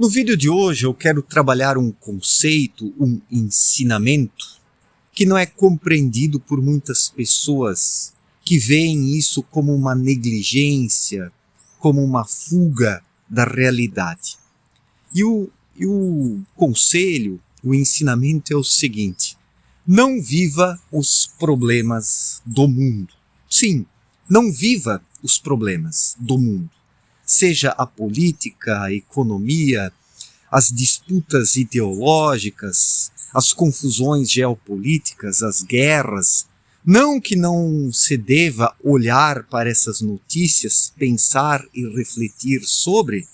No vídeo de hoje eu quero trabalhar um conceito, um ensinamento que não é compreendido por muitas pessoas que veem isso como uma negligência, como uma fuga da realidade. E o conselho, o ensinamento é o seguinte: não viva os problemas do mundo. Sim, não viva os problemas do mundo. Seja a política, a economia, as disputas ideológicas, as confusões geopolíticas, as guerras. Não que não se deva olhar para essas notícias, pensar e refletir sobre,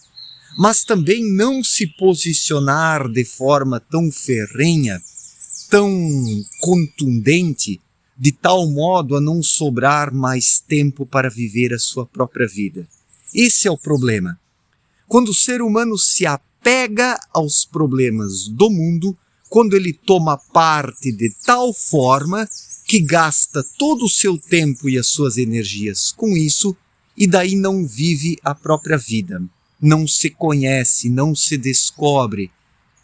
mas também não se posicionar de forma tão ferrenha, tão contundente, de tal modo a não sobrar mais tempo para viver a sua própria vida. Esse é o problema. Quando o ser humano se apega aos problemas do mundo, quando ele toma parte de tal forma que gasta todo o seu tempo e as suas energias com isso, e daí não vive a própria vida, não se conhece, não se descobre,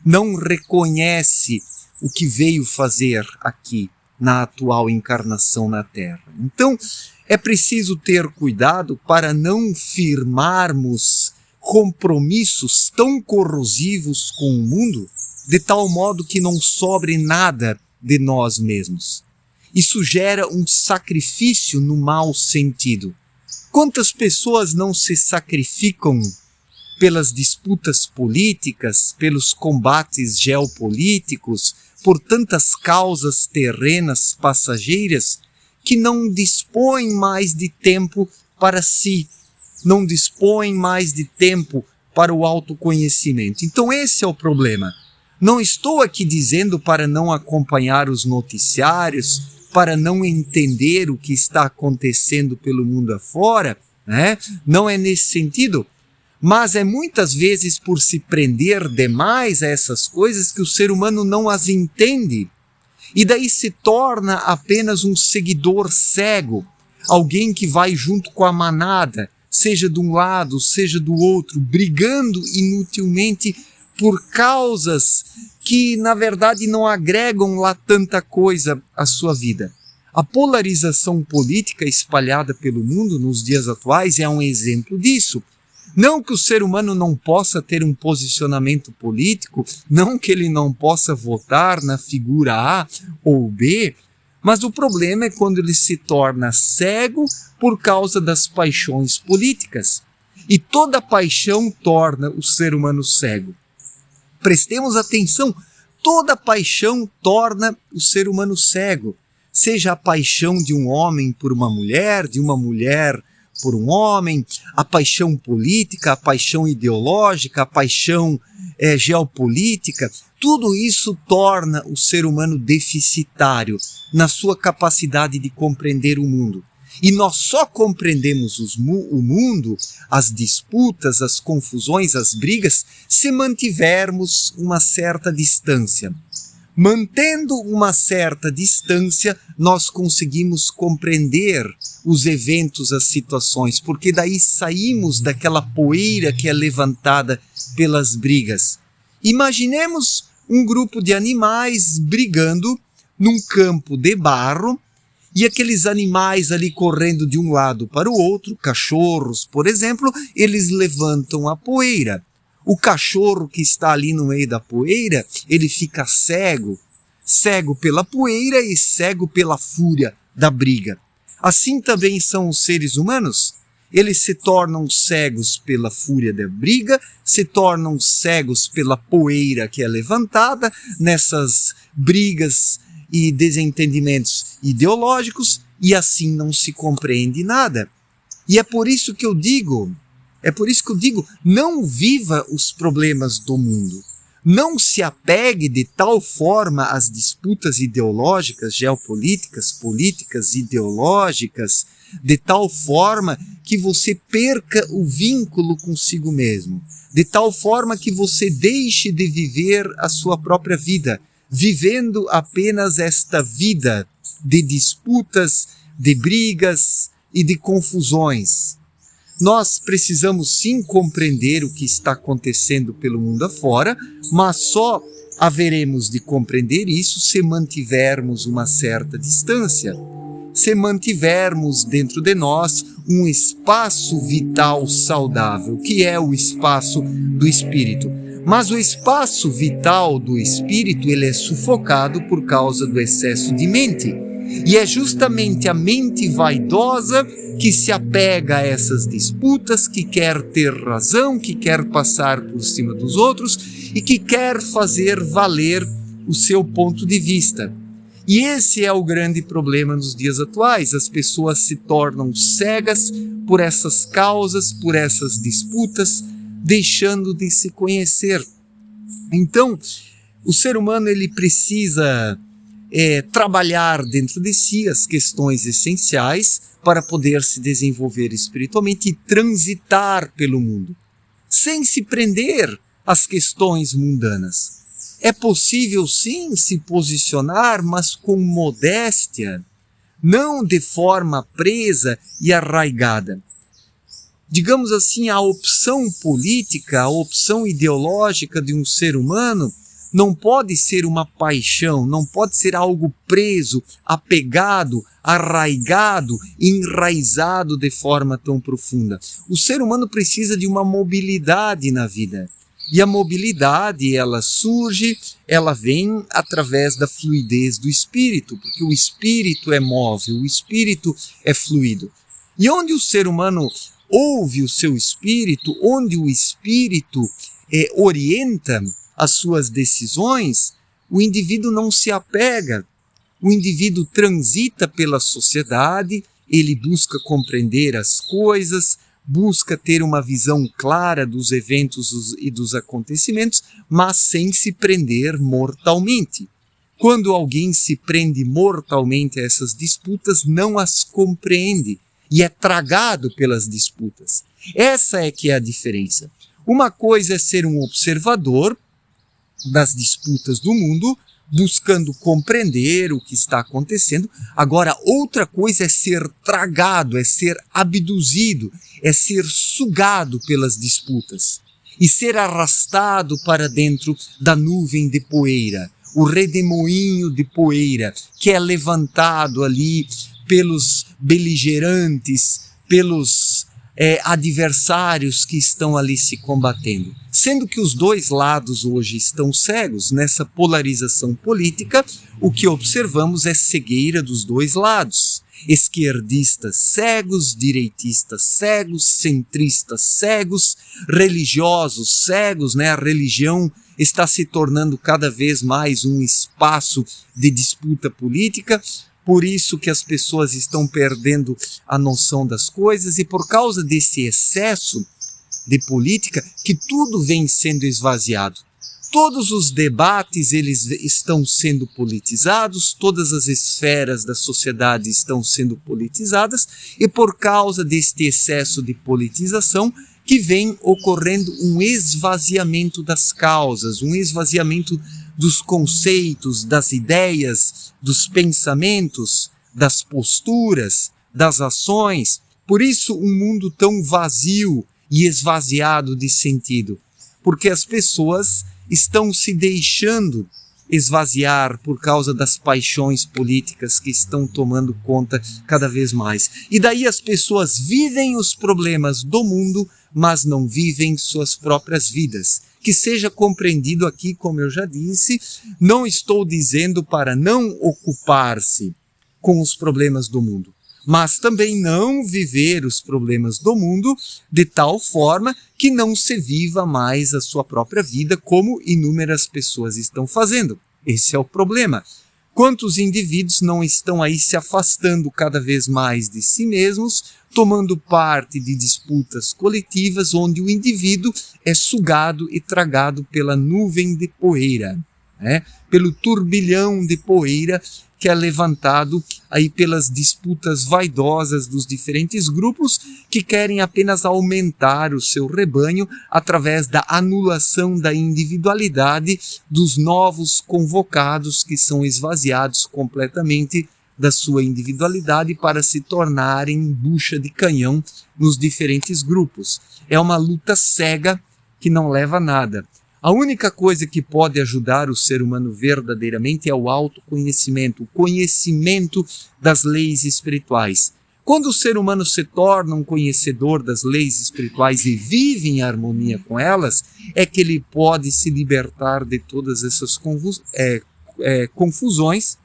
não reconhece o que veio fazer aqui na atual encarnação na Terra. Então, é preciso ter cuidado para não firmarmos compromissos tão corrosivos com o mundo, de tal modo que não sobre nada de nós mesmos. Isso gera um sacrifício no mau sentido. Quantas pessoas não se sacrificam pelas disputas políticas, pelos combates geopolíticos, por tantas causas terrenas passageiras, que não dispõem mais de tempo para si, não dispõem mais de tempo para o autoconhecimento. Então esse é o problema. Não estou aqui dizendo para não acompanhar os noticiários, para não entender o que está acontecendo pelo mundo afora, né? Não é nesse sentido. Mas é muitas vezes por se prender demais a essas coisas que o ser humano não as entende. E daí se torna apenas um seguidor cego, alguém que vai junto com a manada, seja de um lado, seja do outro, brigando inutilmente por causas que, na verdade, não agregam lá tanta coisa à sua vida. A polarização política espalhada pelo mundo nos dias atuais é um exemplo disso. Não que o ser humano não possa ter um posicionamento político, não que ele não possa votar na figura A ou B, mas o problema é quando ele se torna cego por causa das paixões políticas. E toda paixão torna o ser humano cego. Prestemos atenção, toda paixão torna o ser humano cego. Seja a paixão de um homem por uma mulher, de uma mulher por um homem, a paixão política, a paixão ideológica, a paixão geopolítica, tudo isso torna o ser humano deficitário na sua capacidade de compreender o mundo. E nós só compreendemos o mundo, as disputas, as confusões, as brigas, se mantivermos uma certa distância. Mantendo uma certa distância, nós conseguimos compreender os eventos, as situações, porque daí saímos daquela poeira que é levantada pelas brigas. Imaginemos um grupo de animais brigando num campo de barro, e aqueles animais ali correndo de um lado para o outro, cachorros, por exemplo, eles levantam a poeira. O cachorro que está ali no meio da poeira, ele fica cego, cego pela poeira e cego pela fúria da briga. Assim também são os seres humanos. Eles se tornam cegos pela fúria da briga, se tornam cegos pela poeira que é levantada nessas brigas e desentendimentos ideológicos, e assim não se compreende nada. E é por isso que eu digo, não viva os problemas do mundo. Não se apegue de tal forma às disputas ideológicas, geopolíticas, políticas, ideológicas, de tal forma que você perca o vínculo consigo mesmo, de tal forma que você deixe de viver a sua própria vida, vivendo apenas esta vida de disputas, de brigas e de confusões. Nós precisamos sim compreender o que está acontecendo pelo mundo afora, mas só haveremos de compreender isso se mantivermos uma certa distância, se mantivermos dentro de nós um espaço vital saudável, que é o espaço do espírito. Mas o espaço vital do espírito, ele é sufocado por causa do excesso de mente. E é justamente a mente vaidosa que se apega a essas disputas, que quer ter razão, que quer passar por cima dos outros e que quer fazer valer o seu ponto de vista. E esse é o grande problema nos dias atuais. As pessoas se tornam cegas por essas causas, por essas disputas, deixando de se conhecer. Então, o ser humano ele precisa trabalhar dentro de si as questões essenciais para poder se desenvolver espiritualmente e transitar pelo mundo, sem se prender às questões mundanas. É possível sim se posicionar, mas com modéstia, não de forma presa e arraigada. Digamos assim, a opção política, a opção ideológica de um ser humano não pode ser uma paixão, não pode ser algo preso, apegado, arraigado, enraizado de forma tão profunda. O ser humano precisa de uma mobilidade na vida. E a mobilidade, ela surge, ela vem através da fluidez do espírito, porque o espírito é móvel, o espírito é fluido. E onde o ser humano ouve o seu espírito, onde o espírito orienta as suas decisões, o indivíduo não se apega, o indivíduo transita pela sociedade, ele busca compreender as coisas, busca ter uma visão clara dos eventos e dos acontecimentos, mas sem se prender mortalmente. Quando alguém se prende mortalmente a essas disputas, não as compreende e é tragado pelas disputas. Essa é que é a diferença. Uma coisa é ser um observador das disputas do mundo, buscando compreender o que está acontecendo. Agora, outra coisa é ser tragado, é ser abduzido, é ser sugado pelas disputas e ser arrastado para dentro da nuvem de poeira, o redemoinho de poeira que é levantado ali pelos beligerantes, pelos adversários que estão ali se combatendo. Sendo que os dois lados hoje estão cegos nessa polarização política, o que observamos é cegueira dos dois lados. Esquerdistas cegos, direitistas cegos, centristas cegos, religiosos cegos, né? A religião está se tornando cada vez mais um espaço de disputa política. Por isso que as pessoas estão perdendo a noção das coisas e por causa desse excesso de política que tudo vem sendo esvaziado. Todos os debates eles estão sendo politizados, todas as esferas da sociedade estão sendo politizadas e por causa deste excesso de politização que vem ocorrendo um esvaziamento das causas, um esvaziamento dos conceitos, das ideias, dos pensamentos, das posturas, das ações. Por isso um mundo tão vazio e esvaziado de sentido, porque as pessoas estão se deixando esvaziar por causa das paixões políticas que estão tomando conta cada vez mais. E daí as pessoas vivem os problemas do mundo, mas não vivem suas próprias vidas. Que seja compreendido aqui, como eu já disse, não estou dizendo para não ocupar-se com os problemas do mundo, mas também não viver os problemas do mundo de tal forma que não se viva mais a sua própria vida, como inúmeras pessoas estão fazendo. Esse é o problema. Quantos indivíduos não estão aí se afastando cada vez mais de si mesmos, tomando parte de disputas coletivas onde o indivíduo é sugado e tragado pela nuvem de poeira, pelo turbilhão de poeira que é levantado aí pelas disputas vaidosas dos diferentes grupos que querem apenas aumentar o seu rebanho através da anulação da individualidade dos novos convocados que são esvaziados completamente da sua individualidade para se tornarem bucha de canhão nos diferentes grupos. É uma luta cega que não leva a nada. A única coisa que pode ajudar o ser humano verdadeiramente é o autoconhecimento, o conhecimento das leis espirituais. Quando o ser humano se torna um conhecedor das leis espirituais e vive em harmonia com elas, é que ele pode se libertar de todas essas confusões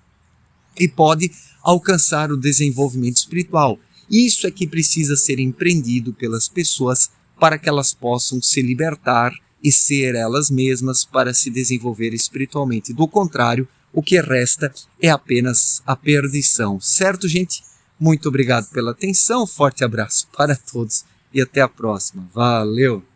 e pode alcançar o desenvolvimento espiritual. Isso é que precisa ser empreendido pelas pessoas para que elas possam se libertar e ser elas mesmas para se desenvolver espiritualmente. Do contrário, o que resta é apenas a perdição. Certo, gente? Muito obrigado pela atenção, forte abraço para todos e até a próxima. Valeu!